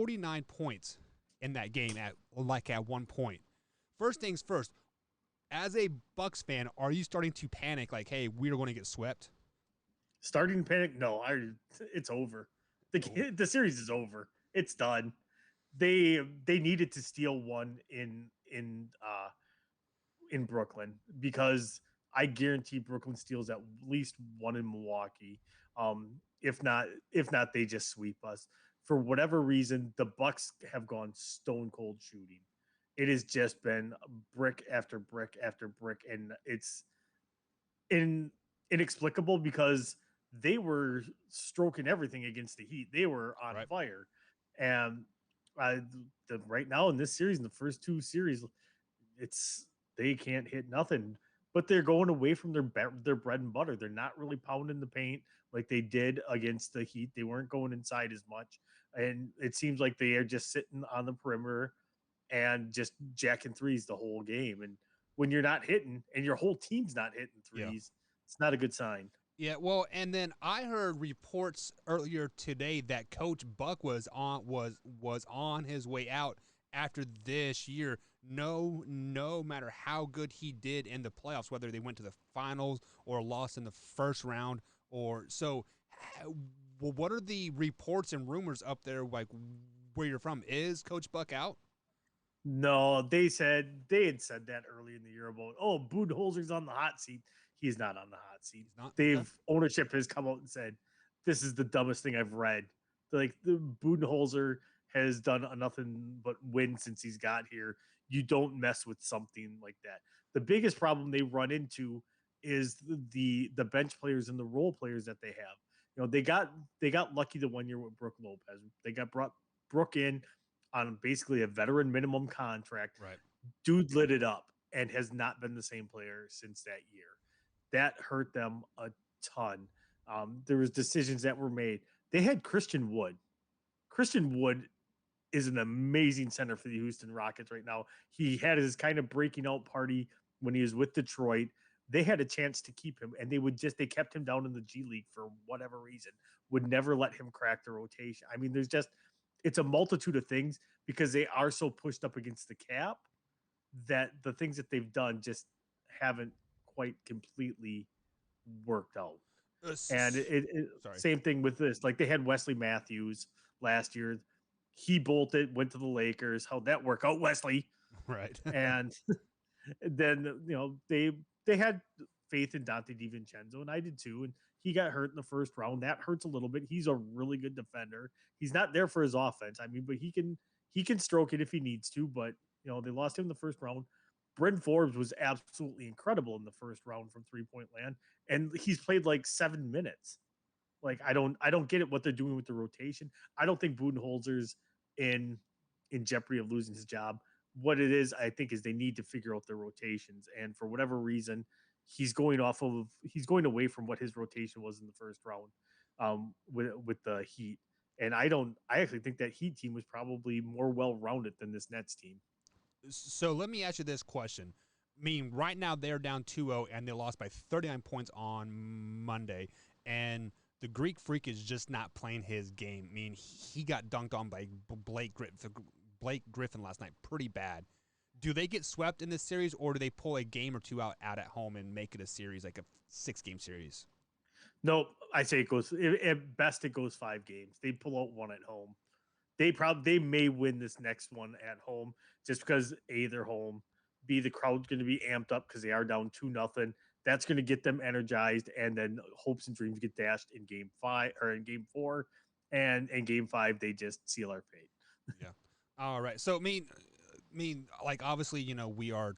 49 points in that game at one point. First things first, as a Bucks fan, are you starting to panic like, hey, we're going to get swept? Starting panic? No, it's over. Oh, The series is over. It's done. They needed to steal one in Brooklyn because I guarantee Brooklyn steals at least one in Milwaukee. If not, they just sweep us. For whatever reason, the Bucks have gone stone cold shooting. It has just been brick after brick after brick, and it's in inexplicable because they were stroking everything against the Heat. They were on right. fire, and uh, right now in this series, in the first two series, it's they can't hit nothing. But they're going away from their bread and butter. They're not really pounding the paint like they did against the Heat. They weren't going inside as much, and it seems like they are just sitting on the perimeter and just jacking threes the whole game. And when you're not hitting and your whole team's not hitting Yeah. threes, it's not a good sign. Yeah, well, and then I heard reports earlier today that Coach Buck was on his way out after this year. No matter how good he did in the playoffs, whether they went to the finals or lost in the first round, or so. Well, what are the reports and rumors up there like where you're from? Is Coach Buck out? No, they had said that early in the year about Budenholzer's on the hot seat. He's not on the hot seat. He's not. Okay. They've ownership has come out and said this is the dumbest thing I've read. Like the Budenholzer has done nothing but win since he's got here. You don't mess with something like that. The biggest problem they run into is the bench players and the role players that they have. They got lucky the 1 year with Brooke Lopez. They got brought Brooke in on basically a veteran minimum contract. Right. Dude lit it up and has not been the same player since that year. That hurt them a ton. There was decisions that were made. They had Christian Wood. Christian Wood is an amazing center for the Houston Rockets right now. He had his kind of breaking out party when he was with Detroit. They had a chance to keep him, and they kept him down in the G League for whatever reason. Would never let him crack the rotation. I mean, it's a multitude of things because they are so pushed up against the cap that the things that they've done just haven't quite completely worked out. And Sorry. same thing with this. Like they had Wesley Matthews last year. He bolted, went to the Lakers. How'd that work out, Wesley? Right. And then they had faith in Dante DiVincenzo, and I did too. And he got hurt in the first round. That hurts a little bit. He's a really good defender. He's not there for his offense. I mean, but he can stroke it if he needs to. But they lost him in the first round. Bryn Forbes was absolutely incredible in the first round from 3-point land, and he's played like 7 minutes. Like I don't get it what they're doing with the rotation. I don't think Budenholzer's in in jeopardy of losing his job. What it is, I think, is they need to figure out their rotations, and for whatever reason, he's going away from what his rotation was in the first round with the Heat. And I actually think that Heat team was probably more well rounded than this Nets team. So let me ask you this question. I mean, right now they're down 2-0 and they lost by 39 points on Monday. And the Greek Freak is just not playing his game. I mean, he got dunked on by Blake Griffin last night pretty bad. Do they get swept in this series, or do they pull a game or two out at home and make it a series, like a 6-game series? Nope, I say it goes at best it goes 5 games. They pull out one at home. They may win this next one at home just because they're home. B, the crowd's going to be amped up because they are down 2-0. That's going to get them energized, and then hopes and dreams get dashed in game 5 or in game 4, and in game 5 they just seal our fate. Yeah. All right. So, I mean, like obviously, we are